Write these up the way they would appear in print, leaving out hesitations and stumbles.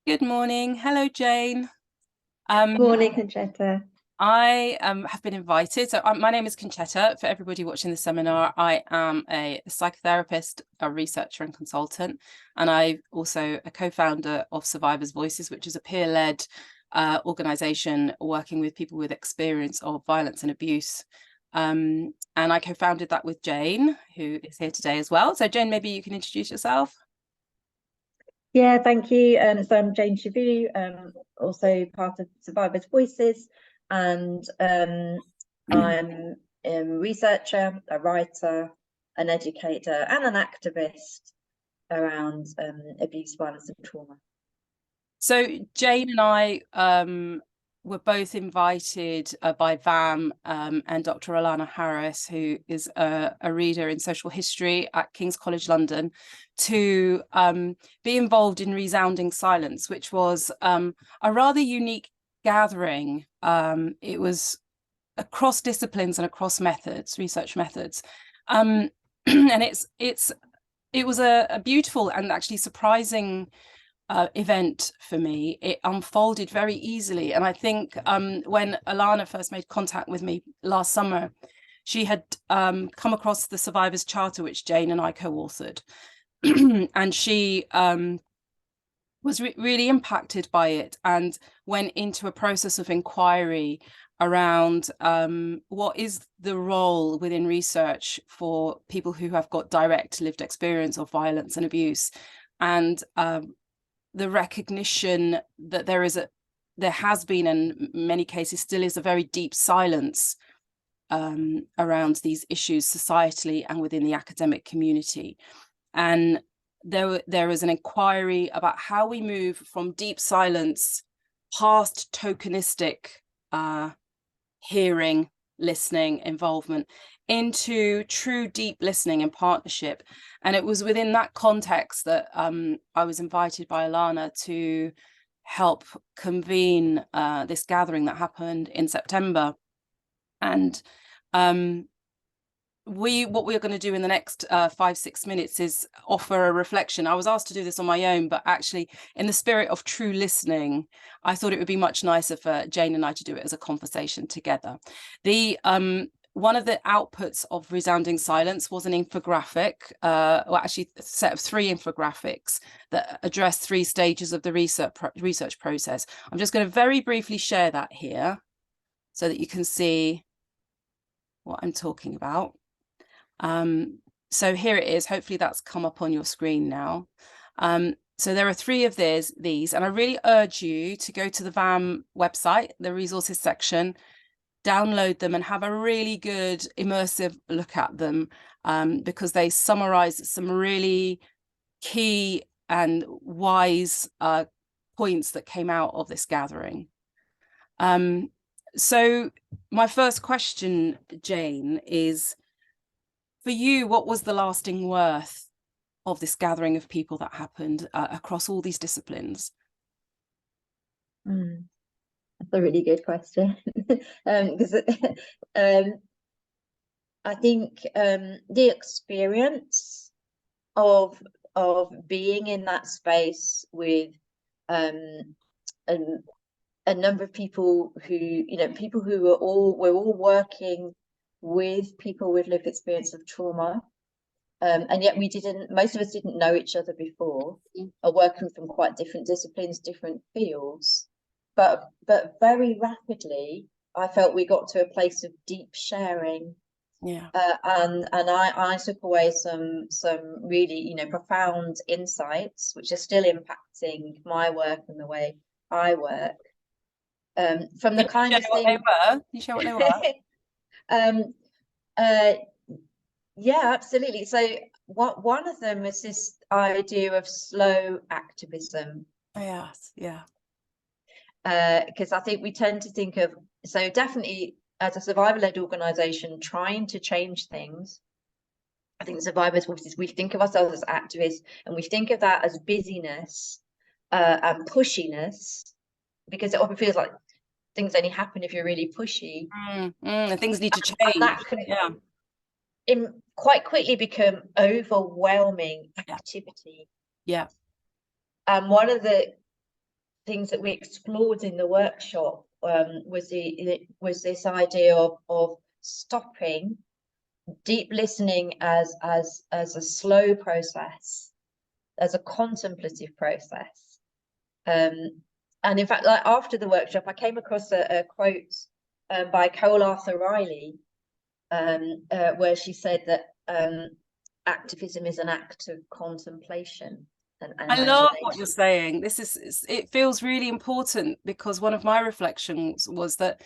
Good morning. Hello, Jane. Um, Morning, Concetta. I have been invited. So my name is Concetta. For everybody watching the seminar, I am a psychotherapist, a researcher and consultant, and I'm also a co-founder of Survivors' Voices, which is a peer-led organisation working with people with experience of violence and abuse. And I co-founded that with Jane, who is here today as well. So Jane, maybe you can introduce yourself. Yeah, thank you. So I'm Jane Chevous, also part of Survivors' Voices, and I'm a researcher, a writer, an educator, and an activist around abuse, violence, and trauma. So Jane and I were both invited by VAM and Dr. Alana Harris, who is a reader in social history at King's College London, to be involved in Resounding Silence, which was a rather unique gathering. It was across disciplines and across methods, research methods. And it was a beautiful and actually surprising event for me. It unfolded very easily, and I think when Alana first made contact with me last summer, she had come across the Survivors Charter, which Jane and I co-authored, and she was really impacted by it and went into a process of inquiry around what is the role within research for people who have got direct lived experience of violence and abuse, and the recognition that there has been, and in many cases still is, a very deep silence around these issues societally and within the academic community. And there is an inquiry about how we move from deep silence past tokenistic hearing, listening, involvement, into true deep listening and partnership. And it was within that context that I was invited by Alana to help convene this gathering that happened in September. And what we're going to do in the next 5-6 minutes is offer a reflection. I was asked to do this on my own, but actually in the spirit of true listening, I thought it would be much nicer for Jane and I to do it as a conversation together. One of the outputs of Resounding Silence was an infographic, or actually a set of 3 infographics that address 3 stages of the research process. I'm just going to very briefly share that here so that you can see what I'm talking about. So here it is. Hopefully that's come up on your screen now. So there are 3 of these, and I really urge you to go to the VAM website, the resources section, download them and have a really good immersive look at them, because they summarize some really key and wise points that came out of this gathering. So my first question, Jane, is, for you, what was the lasting worth of this gathering of people that happened across all these disciplines? That's a really good question. Because I think the experience of being in that space with a number of people who, people who we're all working with people with lived experience of trauma, and yet most of us didn't know each other before, are working from quite different disciplines, different fields, but very rapidly I felt we got to a place of deep sharing. Yeah. And I took away some really profound insights which are still impacting my work and the way I work, from the kind of thing. Can you share what they were? Yeah, absolutely. So one of them is this idea of slow activism. Yes, yeah. Because I think we tend to think of, so definitely as a survivor-led organization trying to change things, I think the Survivors' Voices, we think of ourselves as activists, and we think of that as busyness and pushiness, because it often feels like things only happen if you're really pushy. Things need to change. And that can quite quickly become overwhelming activity. Yeah. And one of the things that we explored in the workshop was this idea of stopping, deep listening as a slow process, as a contemplative process. And in fact, like after the workshop, I came across a quote by Cole Arthur Riley, where she said that activism is an act of contemplation and I love what imagination. you're saying. It feels really important, because one of my reflections was that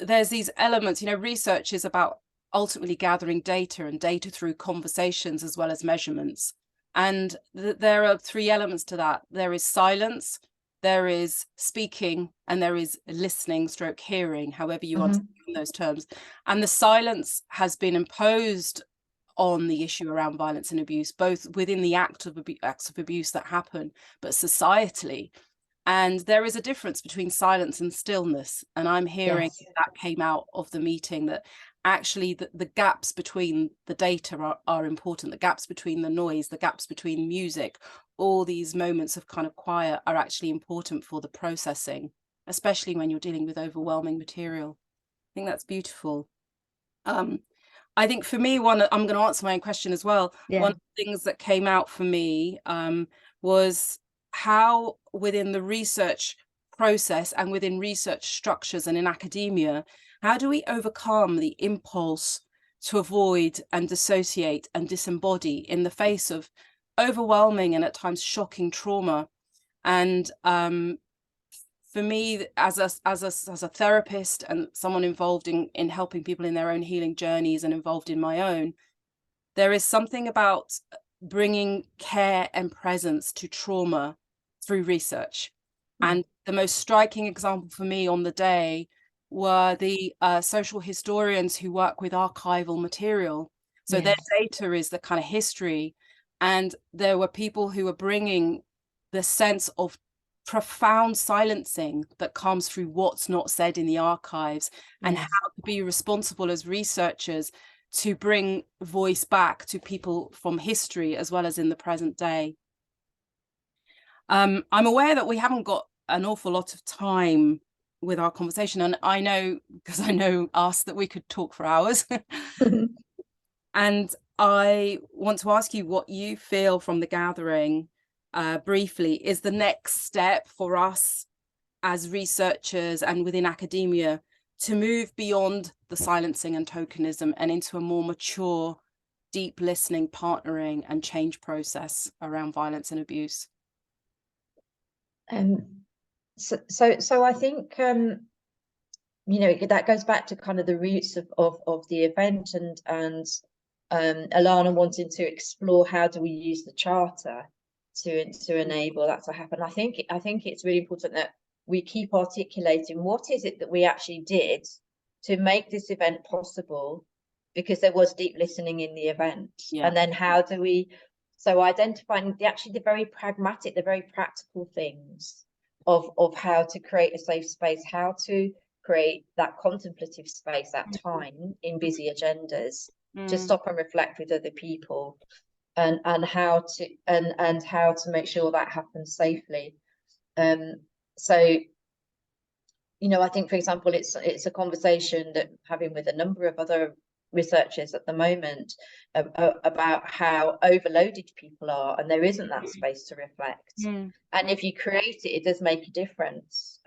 there's these elements, research is about ultimately gathering data, and data through conversations as well as measurements. And there are three elements to that. There is silence, there is speaking, and there is listening stroke hearing, however you want to use those terms. And the silence has been imposed on the issue around violence and abuse, both within the acts of abuse that happen, but societally. And there is a difference between silence and stillness. And I'm hearing that came out of the meeting, that actually the gaps between the data are important, the gaps between the noise, the gaps between music, all these moments of kind of quiet are actually important for the processing, especially when you're dealing with overwhelming material. I think that's beautiful. I think for me, I'm going to answer my own question as well. One of the things that came out for me was how within the research process and within research structures and in academia, how do we overcome the impulse to avoid and dissociate and disembody in the face of overwhelming and at times shocking trauma? And for me, as a therapist and someone involved in helping people in their own healing journeys and involved in my own, there is something about bringing care and presence to trauma through research. And the most striking example for me on the day were the social historians who work with archival material. So their data is the kind of history. And there were people who were bringing the sense of profound silencing that comes through what's not said in the archives, and how to be responsible as researchers to bring voice back to people from history as well as in the present day. I'm aware that we haven't got an awful lot of time with our conversation, and I know, because I know us, that we could talk for hours. And I want to ask you what you feel from the gathering briefly is the next step for us as researchers and within academia to move beyond the silencing and tokenism and into a more mature, deep listening, partnering and change process around violence and abuse. So I think that goes back to kind of the roots of the event, and Alana wanting to explore how do we use the charter to enable that to happen. I think it's really important that we keep articulating what is it that we actually did to make this event possible, because there was deep listening in the event. And then how do we, so identifying the very pragmatic, the very practical things of how to create a safe space, how to create that contemplative space at time in busy agendas, to stop and reflect with other people, and how to make sure that happens safely. So I think, for example, it's a conversation that I'm having with a number of other researchers at the moment about how overloaded people are, and there isn't that space to reflect. And if you create it, it does make a difference.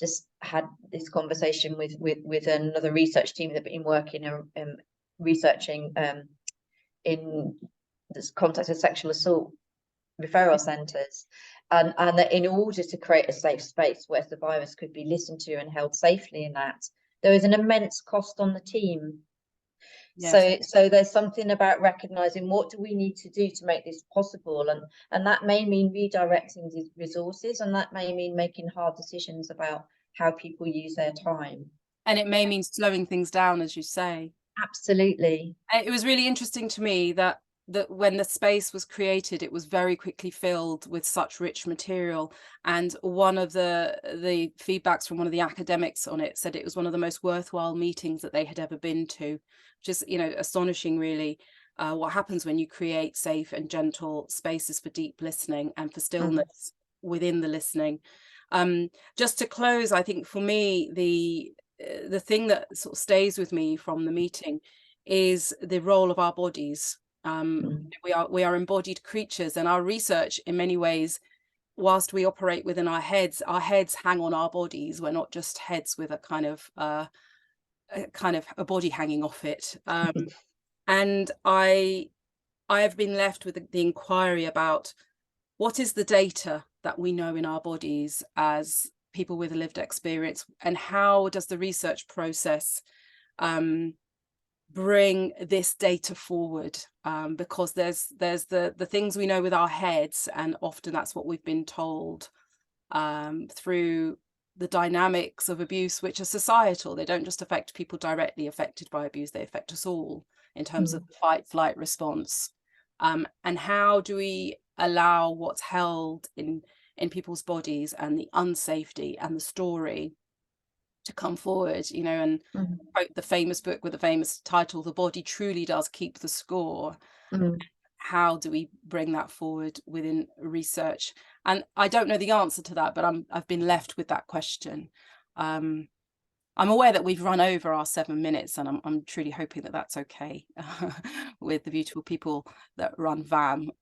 Just had this conversation with another research team that have been working researching in this context of sexual assault referral centres, and that in order to create a safe space where survivors could be listened to and held safely in that, there is an immense cost on the team. So there's something about recognizing what do we need to do to make this possible, and that may mean redirecting these resources, and that may mean making hard decisions about how people use their time, and it may mean slowing things down, as you say. Absolutely. It was really interesting to me that when the space was created, it was very quickly filled with such rich material. And one of the feedbacks from one of the academics on it said it was one of the most worthwhile meetings that they had ever been to. Just, astonishing, really, what happens when you create safe and gentle spaces for deep listening and for stillness within the listening. Just to close, I think for me, the thing that sort of stays with me from the meeting is the role of our bodies. We are embodied creatures, and our research in many ways, whilst we operate within our heads hang on our bodies. We're not just heads with a kind of a body hanging off it. And I have been left with the inquiry about what is the data that we know in our bodies as people with a lived experience, and how does the research process bring this data forward, because there's the things we know with our heads, and often that's what we've been told through the dynamics of abuse, which are societal. They don't just affect people directly affected by abuse, they affect us all in terms of the fight flight response. And how do we allow what's held in people's bodies and the unsafety and the story to come forward, you know, and quote the famous book with the famous title, "The Body Truly Does Keep the Score." How do we bring that forward within research? And I don't know the answer to that, but I've been left with that question. I'm aware that we've run over our 7 minutes, and I'm truly hoping that that's okay with the beautiful people that run VAM.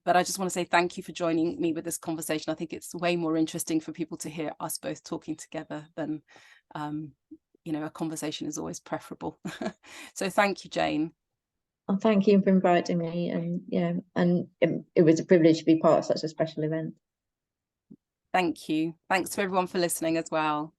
But I just want to say thank you for joining me with this conversation. I think it's way more interesting for people to hear us both talking together than, you know, a conversation is always preferable. So thank you, Jane. Oh, thank you for inviting me, and yeah, and it was a privilege to be part of such a special event. Thank you. Thanks to everyone for listening as well.